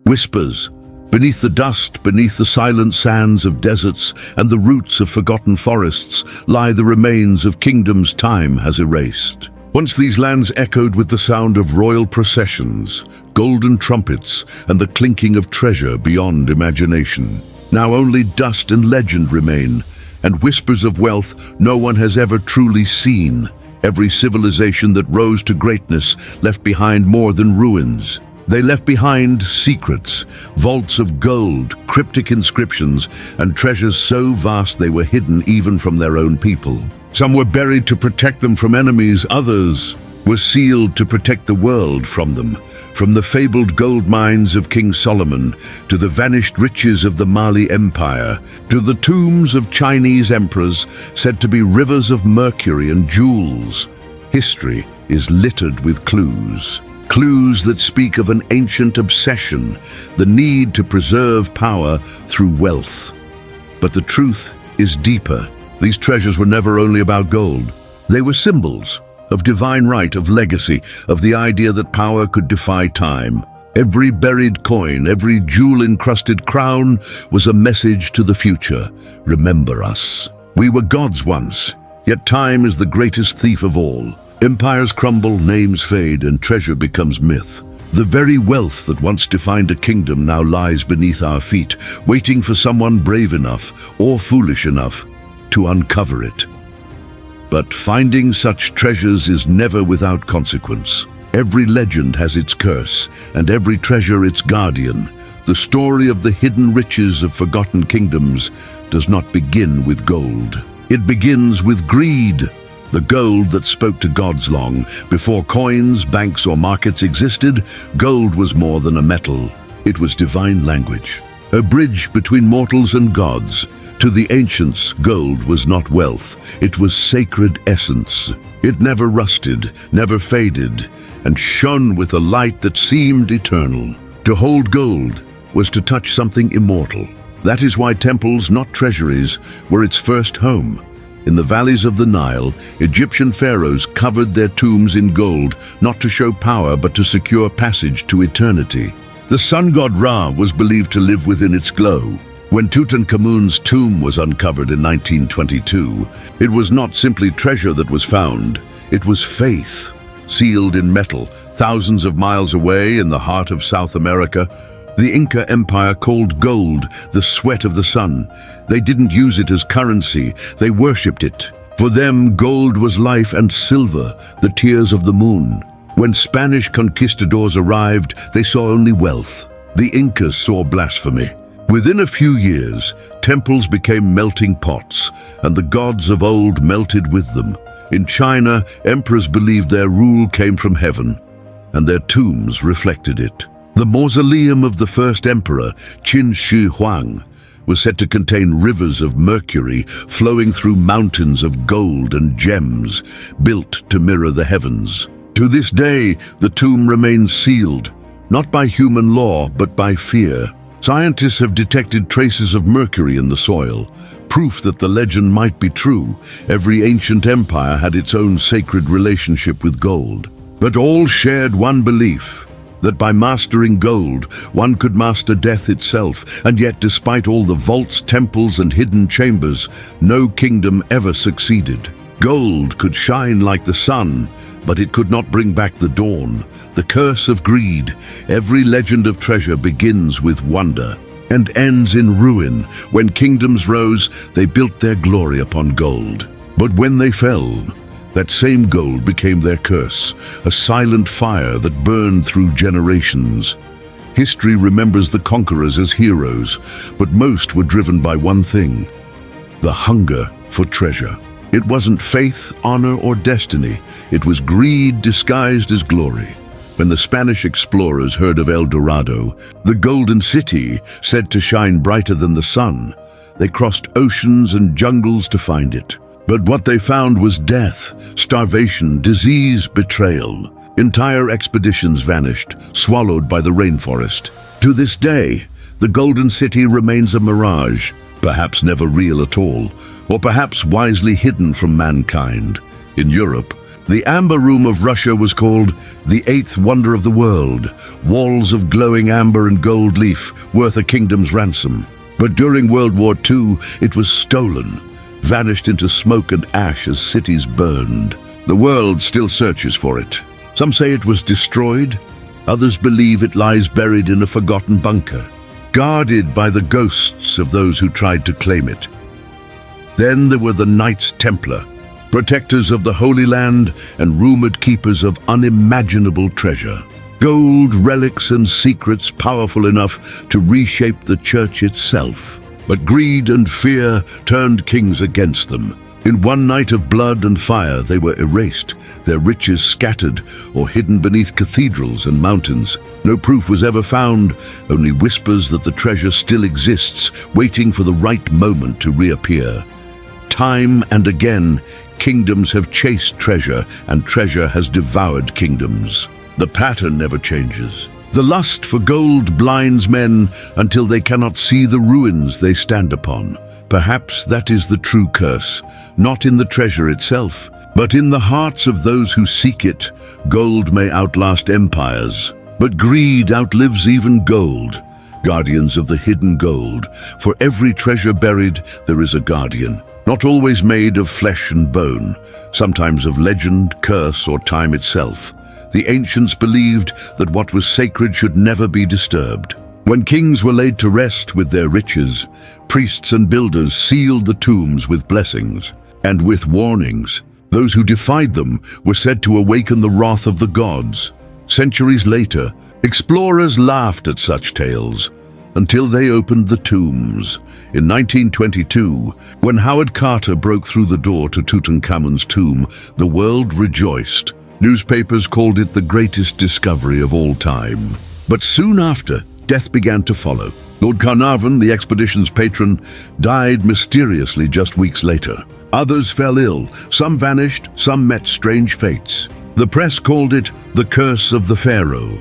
Whispers. Beneath the dust, beneath the silent sands of deserts and the roots of forgotten forests, lie the remains of kingdoms time has erased. Once these lands echoed with the sound of royal processions, golden trumpets, and the clinking of treasure beyond imagination. Now only dust and legend remain, and whispers of wealth no one has ever truly seen. Every civilization that rose to greatness left behind more than ruins. They left behind secrets, vaults of gold, cryptic inscriptions, and treasures so vast they were hidden even from their own people. Some were buried to protect them from enemies, others were sealed to protect the world from them. From the fabled gold mines of King Solomon, to the vanished riches of the Mali Empire, to the tombs of Chinese emperors said to be rivers of mercury and jewels, history is littered with clues. Clues that speak of an ancient obsession, the need to preserve power through wealth. But the truth is deeper. These treasures were never only about gold. They were symbols of divine right, of legacy, of the idea that power could defy time. Every buried coin, every jewel-encrusted crown was a message to the future. Remember us. We were gods once, yet time is the greatest thief of all. Empires crumble, names fade, and treasure becomes myth. The very wealth that once defined a kingdom now lies beneath our feet, waiting for someone brave enough or foolish enough to uncover it. But finding such treasures is never without consequence. Every legend has its curse, and every treasure its guardian. The story of the hidden riches of forgotten kingdoms does not begin with gold. It begins with greed. The gold that spoke to gods long before coins, banks, or markets existed. Gold was more than a metal. It was divine language, a bridge between mortals and gods. To the ancients, gold was not wealth. It was sacred essence. It never rusted, never faded, and shone with a light that seemed eternal. To hold gold was to touch something immortal. That is why temples, not treasuries, were its first home. In the valleys of the Nile, Egyptian pharaohs covered their tombs in gold, not to show power but to secure passage to eternity. The sun god Ra was believed to live within its glow. When Tutankhamun's tomb was uncovered in 1922, it was not simply treasure that was found, it was faith, sealed in metal, thousands of miles away in the heart of South America. The Inca Empire called gold the sweat of the sun. They didn't use it as currency, they worshipped it. For them, gold was life, and silver, the tears of the moon. When Spanish conquistadors arrived, they saw only wealth. The Incas saw blasphemy. Within a few years, temples became melting pots, and the gods of old melted with them. In China, emperors believed their rule came from heaven, and their tombs reflected it. The mausoleum of the first emperor, Qin Shi Huang, was said to contain rivers of mercury flowing through mountains of gold and gems, built to mirror the heavens. To this day, the tomb remains sealed, not by human law, but by fear. Scientists have detected traces of mercury in the soil, proof that the legend might be true. Every ancient empire had its own sacred relationship with gold. But all shared one belief, that by mastering gold, one could master death itself, and yet despite all the vaults, temples, and hidden chambers, no kingdom ever succeeded. Gold could shine like the sun, but it could not bring back the dawn. The curse of greed. Every legend of treasure begins with wonder and ends in ruin. When kingdoms rose, they built their glory upon gold. But when they fell, that same gold became their curse, a silent fire that burned through generations. History remembers the conquerors as heroes, but most were driven by one thing: the hunger for treasure. It wasn't faith, honor, or destiny. It was greed disguised as glory. When the Spanish explorers heard of El Dorado, the golden city said to shine brighter than the sun, they crossed oceans and jungles to find it. But what they found was death, starvation, disease, betrayal. Entire expeditions vanished, swallowed by the rainforest. To this day, the Golden City remains a mirage, perhaps never real at all, or perhaps wisely hidden from mankind. In Europe, The Amber Room of Russia was called the eighth wonder of the world, walls of glowing amber and gold leaf worth a kingdom's ransom. But during World War II, it was stolen, vanished into smoke and ash as cities burned. The world still searches for it. Some say it was destroyed, others believe it lies buried in a forgotten bunker, guarded by the ghosts of those who tried to claim it. Then there were the Knights Templar, protectors of the Holy Land and rumored keepers of unimaginable treasure. Gold, relics and secrets powerful enough to reshape the church itself. But greed and fear turned kings against them. In one night of blood and fire they were erased, their riches scattered or hidden beneath cathedrals and mountains. No proof was ever found, only whispers that the treasure still exists, waiting for the right moment to reappear. Time and again, kingdoms have chased treasure, and treasure has devoured kingdoms. The pattern never changes. The lust for gold blinds men until they cannot see the ruins they stand upon. Perhaps that is the true curse, not in the treasure itself, but in the hearts of those who seek it. Gold may outlast empires, but greed outlives even gold. Guardians of the hidden gold. For every treasure buried, there is a guardian. Not always made of flesh and bone, sometimes of legend, curse, or time itself. The ancients believed that what was sacred should never be disturbed. When kings were laid to rest with their riches, priests and builders sealed the tombs with blessings and with warnings. Those who defied them were said to awaken the wrath of the gods. Centuries later, explorers laughed at such tales until they opened the tombs. In 1922, when Howard Carter broke through the door to Tutankhamun's tomb, the world rejoiced. Newspapers called it the greatest discovery of all time. But soon after, death began to follow. Lord Carnarvon, the expedition's patron, died mysteriously just weeks later. Others fell ill, some vanished, some met strange fates. The press called it the curse of the pharaoh.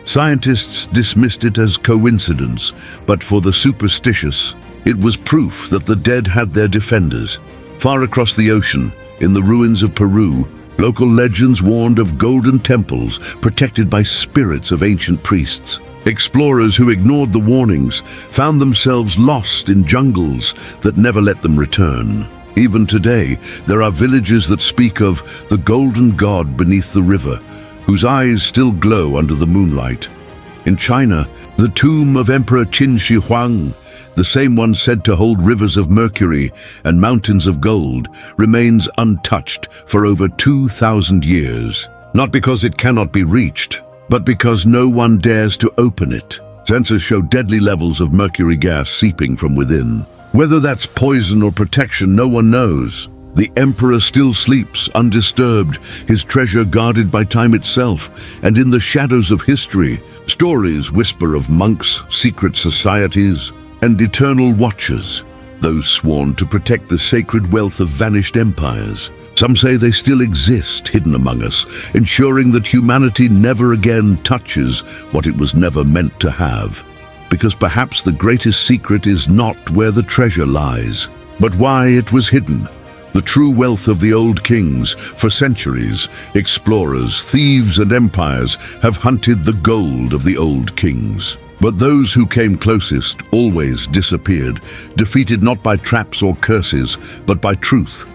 Scientists dismissed it as coincidence, but for the superstitious, it was proof that the dead had their defenders. Far across the ocean, in the ruins of Peru, local legends warned of golden temples protected by spirits of ancient priests. Explorers who ignored the warnings found themselves lost in jungles that never let them return. Even today, there are villages that speak of the golden god beneath the river, whose eyes still glow under the moonlight. In China, the tomb of Emperor Qin Shi Huang, the same one said to hold rivers of mercury and mountains of gold, remains untouched for over 2,000 years. Not because it cannot be reached, but because no one dares to open it. Sensors show deadly levels of mercury gas seeping from within. Whether that's poison or protection, no one knows. The emperor still sleeps, undisturbed, his treasure guarded by time itself, and in the shadows of history, stories whisper of monks, secret societies, and eternal watchers, those sworn to protect the sacred wealth of vanished empires. Some say they still exist, hidden among us, ensuring that humanity never again touches what it was never meant to have. Because perhaps the greatest secret is not where the treasure lies, but why it was hidden. The true wealth of the old kings. For centuries, explorers, thieves, and empires have hunted the gold of the old kings. But those who came closest always disappeared, defeated not by traps or curses, but by truth.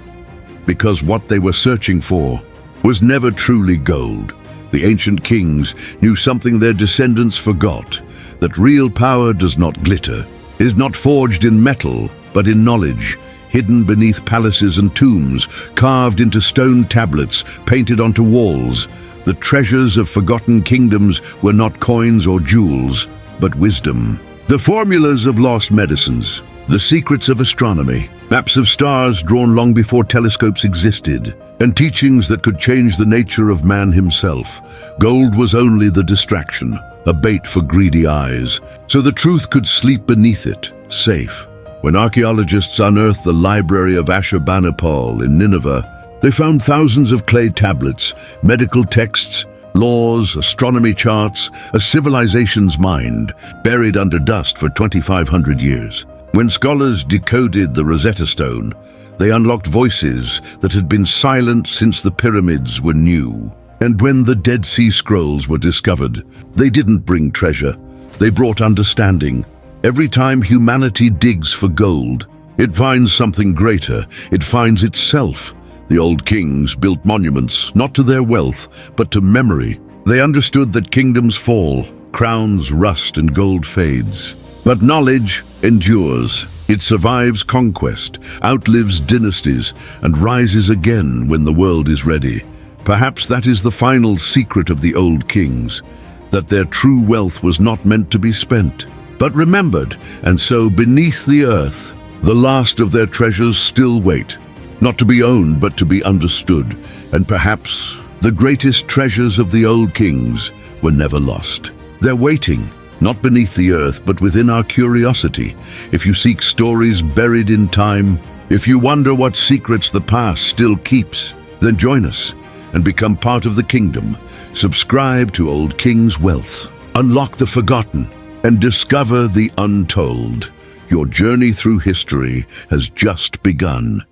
Because what they were searching for was never truly gold. The ancient kings knew something their descendants forgot, that real power does not glitter, is not forged in metal, but in knowledge, hidden beneath palaces and tombs, carved into stone tablets, painted onto walls. The treasures of forgotten kingdoms were not coins or jewels, but wisdom. The formulas of lost medicines, the secrets of astronomy, maps of stars drawn long before telescopes existed, and teachings that could change the nature of man himself. Gold was only the distraction, a bait for greedy eyes, so the truth could sleep beneath it, safe. When archaeologists unearthed the library of Ashurbanipal in Nineveh, they found thousands of clay tablets, medical texts, laws, astronomy charts, a civilization's mind, buried under dust for 2,500 years. When scholars decoded the Rosetta Stone, They unlocked voices that had been silent since the pyramids were new. And when the Dead Sea Scrolls were discovered, they didn't bring treasure. They brought understanding. Every time humanity digs for gold, it finds something greater. It finds itself. The old kings built monuments, not to their wealth, but to memory. They understood that kingdoms fall, crowns rust, and gold fades. But knowledge endures. It survives conquest, outlives dynasties, and rises again when the world is ready. Perhaps that is the final secret of the old kings, that their true wealth was not meant to be spent, but remembered. And so beneath the earth, the last of their treasures still wait, not to be owned but to be understood. And perhaps the greatest treasures of the old kings were never lost. They're waiting, not beneath the earth but within our curiosity. If you seek stories buried in time, if you wonder what secrets the past still keeps, then join us and become part of the kingdom. Subscribe to Old King's Wealth. Unlock the forgotten and discover the untold. Your journey through history has just begun.